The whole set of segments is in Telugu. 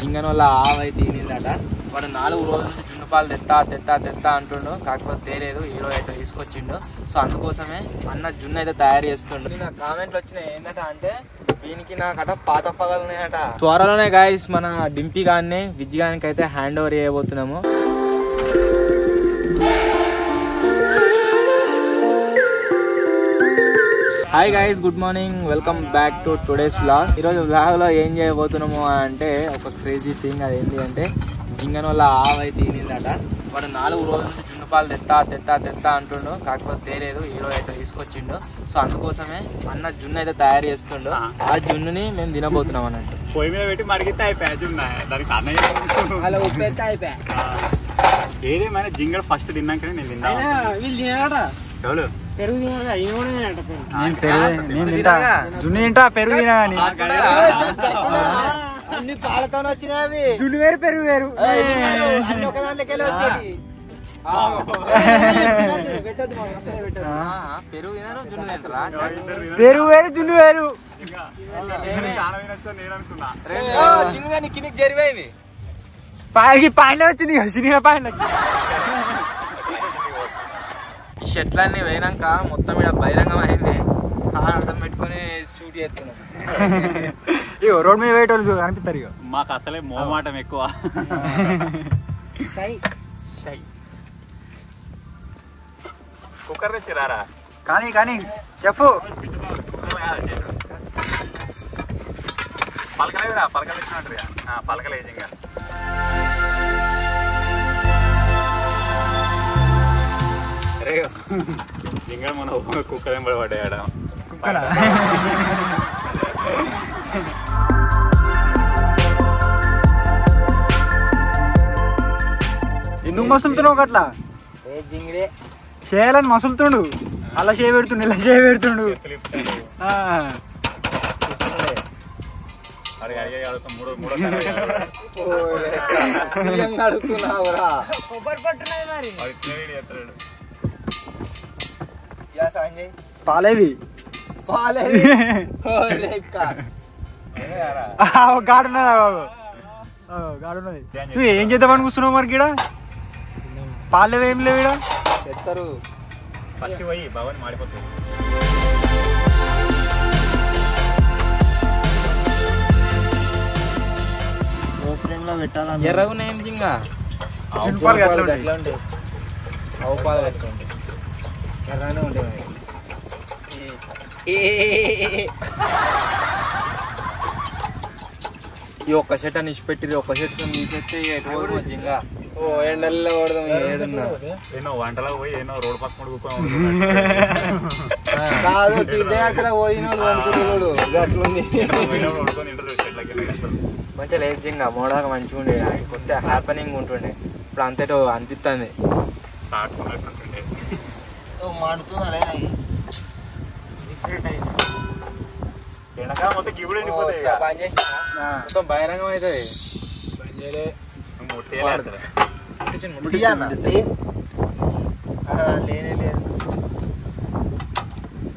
జింగనోళ్ళ ఆవైతే తినిందట. వాడు 4 రోజుల నుంచి జున్ను పాలు తెత్తా అంటుండు. కాకపోతే తేలేదు, ఈరోజు అయితే తీసుకొచ్చిండు. సో అందుకోసమే అన్న జున్ను అయితే తయారు చేస్తుండు. నా కామెంట్లు వచ్చినాయి ఏంటంటే అంటే దీనికి నాకట పాత పగలు ఉన్నాయట. త్వరలోనే గాయస్ మన డింపీ గారిని విజ్ గారికి అయితే హ్యాండ్ ఓవర్ చేయబోతున్నాము. Hi guys, good morning, welcome back to today's vlog. ఈరోజు వ్లాగ్లో ఏం చేయబోతున్నాము అంటే ఒక క్రేజీ థింగ్. అది ఏంటి అంటే జింగనోళ్ళ ఆవైతే తినిందట. వాడు 4 రోజుల నుంచి జున్ను పాలు తెత్తా అంటుండు. కాకపోతే తేలేదు, ఈరోజు అయితే తీసుకొచ్చిండు. సో అందుకోసమే అన్న జున్ను అయితే తయారు చేస్తుండు. ఆ జున్నుని మేము తినబోతున్నాం అన్నట్టు. పొయ్యి మీద పెట్టి మరిగితే అయిపోయా జున్న దానికి అన్నయ్య ఉప్పెత్తే అయిపోయా. ఏదేమైనా జింగల్ ఫస్ట్ తిన్నాకనే నేను తిన్నా. ఎవరు పెరుగు జున్ను తింటా పెరుగు తినా అని అన్ని పాలతో వచ్చినవి. జున్ను వేరు పెరుగు వేరు. ఒక దాంట్లోకి వచ్చేది పెరుగు తినరు, జున్ను తింటారా? పెరుగు వేరు జున్ను వేరు. జిన్ను కానీ కిందికి జరిపోయింది. పాయింట్ వచ్చింది చిన్న పాయింట్. ఈ షర్ట్లన్నీ పోయినాక మొత్తం ఇక్కడ బహిరంగం అయింది. అర్థం పెట్టుకుని షూట్ చేస్తున్నాం. ఇగో రోడ్ మీద వేయటోళ్ళు కనిపిస్తారు. ఇక మాకు అసలే మోమాటం ఎక్కువ. కుక్కర్ తెచ్చిరారా? కానీ చెప్పు. పలకలేదురా, పలకలు తెచ్చినట్టుగా. పలకలేదు ఇంకా. ఇంకా మన కుక్కర్ వెంబడి పడ్డాడ. ఎందుకు మసులుతున్నావు అట్లా? చేయాలని మసులుతుండు. అలా చేయ పెడుతుండు, ఇలా చేయ పెడుతుండు. పాలేవి గాడున్నదా బాబు? గాడున్నది. నువ్వు ఏం చేద్దామని కూర్చున్నావు మరి? గిడ పాలేవి ఏం లేవు. ఇడ ఎత్తారు ఫస్ట్ పోయి భవన్ మాడిపోతుంది. ఎర్రగున్నాయి జింగా. జున్ను పాలు ఎట్లా ఉంటాయి? ఆవు పాలు ఎట్లా ఉంటాయి? ఎర్రనే ఉంటాయి. ఈ ఒక్క షర్ట్ అని ఇచ్చిపెట్టి ఒక్క షర్ట్ తీసేస్తే ఎటు పోదు జింగా. ఎండల్లో కొడదాం. ఏనో వంటలో పోయి ఏనో రోడ్ పక్కన కాదు, తీర్థయాత్ర పోయిన అట్లుంది. మంచిగా లేదు జింగా. మోడాక మంచిగా ఉండే, కొత్త హ్యాపెనింగ్ ఉంటుండే. ఇప్పుడు అంతేటో అనిపిస్తుంది. మొత్తం బహిరంగం అవుతుంది.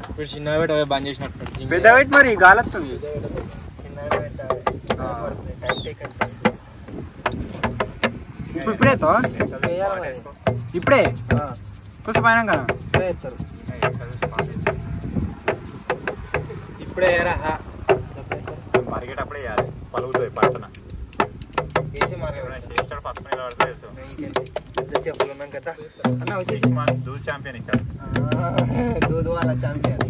ఇప్పుడు చిన్నగా పెట్టి అవి బంద్ చేసినట్టు. పెద్ద పెట్టి మరి గాలొస్తుంది. ఇప్పుడే ఇప్పుడే కొంచెం పైన కదా ఇప్పుడే మరిగేటప్పుడే వేయాలి. పలుగుతుంది పడుతున్నా వేసి చేస్తాడు. పక్కన పడితే చెప్పులు ఉన్నాం కదా దూద్ ఛాంపియన్ ఇక్కడ. దూద్ వాళ్ళ ఛాంపియన్.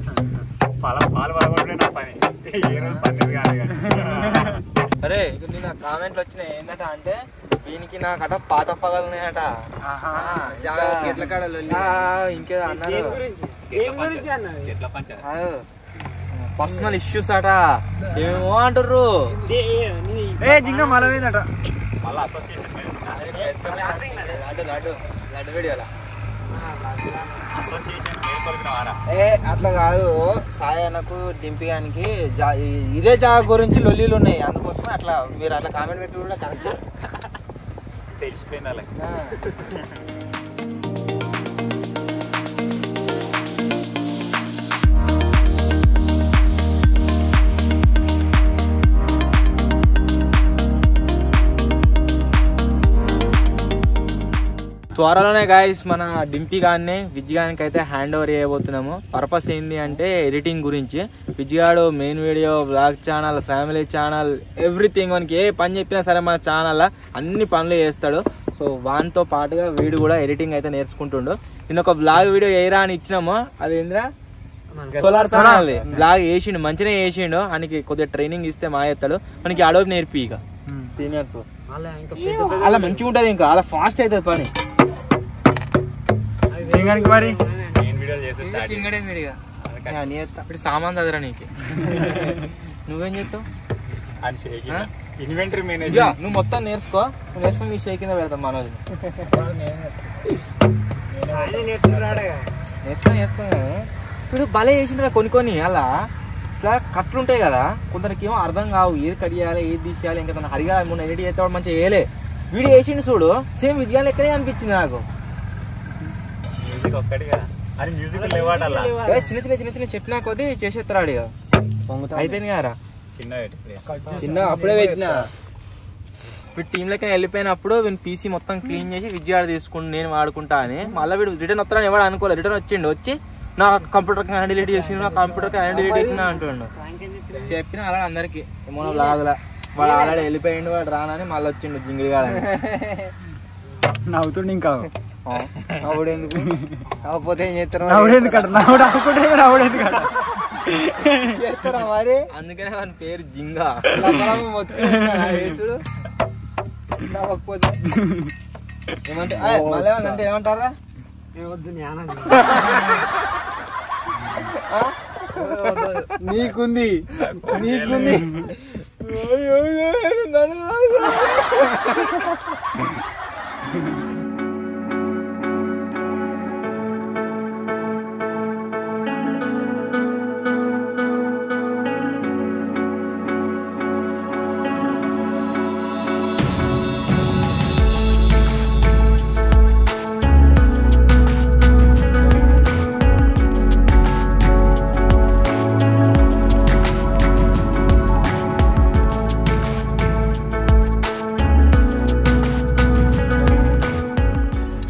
పాలు పలగొట్టే నా పని. ఏ రోజు పన్నీరు కాదు. అరే నిన్న కామెంట్లు వచ్చినాయి ఏంటంటే అంటే దీనికి నాకట పాత పగలు ఉన్నాయట. ఇంకేదో అన్నారు. పర్సనల్ ఇష్యూస్ అట ఏమేమో అంటారు. జింగ మలవేదట. మళ్ళీ అసోసియేషన్ అట్లా కాదు. సాయనకు డింపిగానికి ఇదే జాగా గురించి లొల్లీలు ఉన్నాయి. అందుకోసమే అట్లా మీరు అట్లా కామెంట్ పెట్టి కూడా కరెక్ట్ తెలిసిపోయింది. త్వరలోనే గాయస్ మన డింపీ గారిని విజ్గానికి అయితే హ్యాండ్ ఓవర్ చేయబోతున్నాము. పర్పస్ ఏంటి అంటే ఎడిటింగ్ గురించి. విజ్గాడు main video, blog channel, family channel, everything. మనకి ఏ పని చెప్పినా సరే మన ఛానల్లో అన్ని పనులు చేస్తాడు. సో వానితో పాటుగా వీడు కూడా ఎడిటింగ్ అయితే నేర్చుకుంటుండు. నేను ఒక బ్లాగ్ వీడియో ఏరా అని ఇచ్చినాము, అది ఏంద్రా సోలార్ ప్యానల్ బ్లాగ్ వేసిండు, మంచిగా వేసిండు. ఆయనకి కొద్దిగా ట్రైనింగ్ ఇస్తే మా చేస్తాడు. మనకి అడోబ్ నేర్పి ఇక అలా మంచిగా ఉంటది, ఇంకా అలా ఫాస్ట్ అవుతుంది పని. మరి ఇప్పుడు సామాన్ చదరా నీకు, నువ్వేం చేస్తావు? ఇన్వెంటరీ మేనేజర్ నువ్వు మొత్తం నేర్చుకో, నువ్వు నేర్చుకుని నీ షేక్ కింద పెడతాం మనోజ్. నేర్చుకో ఇప్పుడు భలే చేసిండ్రా కొన్ని అలా ఇట్లా కట్లు ఉంటాయి కదా, కొందరికి ఏమో అర్థం కావు, ఏది కట్ చేయాలి, ఏది తీసేయాలి. ఇంకా తన హరిగా మొన్న ఎడిట్ చేస్తాడు మంచిగా వేయలే వీడియో వేసిండు చూడు, సేమ్ విజయాలు ఎక్కడే అనిపించింది నాకు. చిన్న చెప్పినా కొద్దీ చేసేస్తాడు ఇక అయిపోయింది కదరా. చిన్న అప్పుడే పెట్టినా ఇప్పుడు టీమ్ లెక్క వెళ్ళిపోయినప్పుడు వీళ్ళు పీసీ మొత్తం క్లీన్ చేసి విజయాలు తీసుకుంటూ నేను వాడుకుంటా అని. మళ్ళీ వీడు రిటర్న్ వస్తాడని ఎవరు అనుకోలేదు. రిటర్న్ వచ్చిండు, వచ్చి నా కంప్యూటర్ హ్యాండ్ డిలీట్ చేసి నా కంప్యూటర్ హ్యాండ్ డిలీట్ చేసిన అంటుండు. చెప్పిన అలా అందరికి ఏమో లాగలా, వాడు ఆల్రెడీ వెళ్ళిపోయిండు, వాడు రానని మళ్ళీ వచ్చిండు జింగిడిగాడ నవ్వుతుండే. ఇంకా ఎందుకు కాకపోతే ఏం చేస్తారు మరి, అందుకనే వాని పేరు జింగా. చూడు ఏమంటే మళ్ళీ అంటే ఏమంటారా, నీకుంది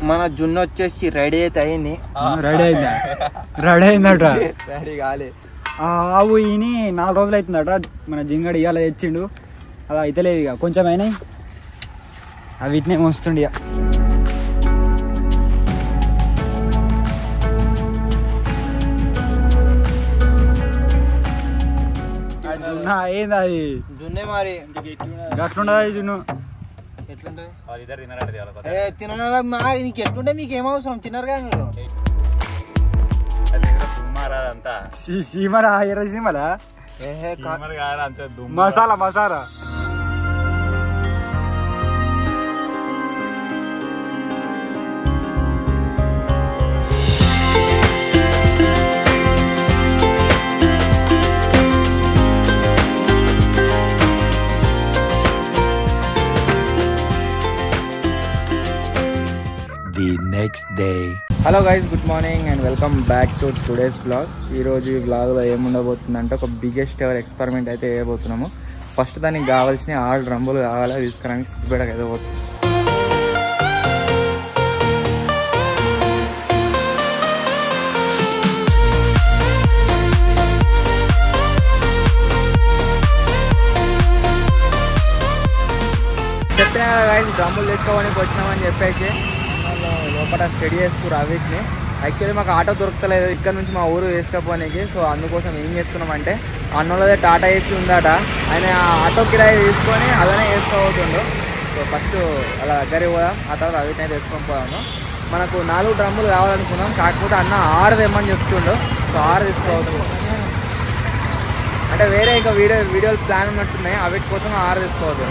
మన జున్ను వచ్చేసి రెడీ అయితే అయింది. రెడీ అయిందట. రెడీ కాలే. ఆవు ఈయన 4 రోజులు అవుతుందట. మన జింగడు ఇవాళ తెచ్చిండు, అలా అయితే లేదు ఇక కొంచెం అయినాయి, అవి వీటినే మోస్తుండే. ఏంది అది జున్నే మరి గట్లుండదు అది జున్ను. నీకు ఎట్లుంటే మీకు ఏమవసరం, తినరుగా మీరు. సీమరా ఎర్ర సీమరా మసాలా next day. Hello guys, good morning and welcome back to today's vlog. ఈరోజు ఈ వ్లాగ్లో ఏముండబోతుందంటే ఒక బిగ్గెస్ట్ ఎవర్ ఎక్స్పెరిమెంట్ అయితే వేయబోతున్నాము. ఫస్ట్ దానికి కావాల్సిన 6 డ్రమ్ములు కావాలి, తీసుకురానికి సిద్ధిపేటకు అయితే పోతుంది. చెప్పినా కదా గైస్, డ్రమ్ములు తీసుకోవడానికి వచ్చినామని చెప్పేసి లోపల స్టడీ చేసుకురు అవిటిని. యాక్చువల్లీ మాకు ఆటో దొరకలేదు ఇక్కడ నుంచి మా ఊరు వేసుకపోనికి. సో అందుకోసం ఏం చేస్తున్నామంటే అన్నోళ్ళదే టాటా ఏసీ ఉందట, ఆయన ఆటో కిరాయి తీసుకొని అలానే వేసుకోబోతుండు. సో ఫస్ట్ అలా దగ్గరికి పోదాం, ఆ తర్వాత అవిటిని అయితే వేసుకొని పోదాము. మనకు 4 డ్రమ్ములు కావాలనుకున్నాం, కాకపోతే అన్న 6 తెమ్మని చెప్తుండు. సో 6 తీసుకోబోతున్నాం. అంటే వేరే ఇంకా వీడియోలు ప్లాన్ ఉన్నట్టున్నాయి, అవిటి కోసం 6 తీసుకోవద్దు.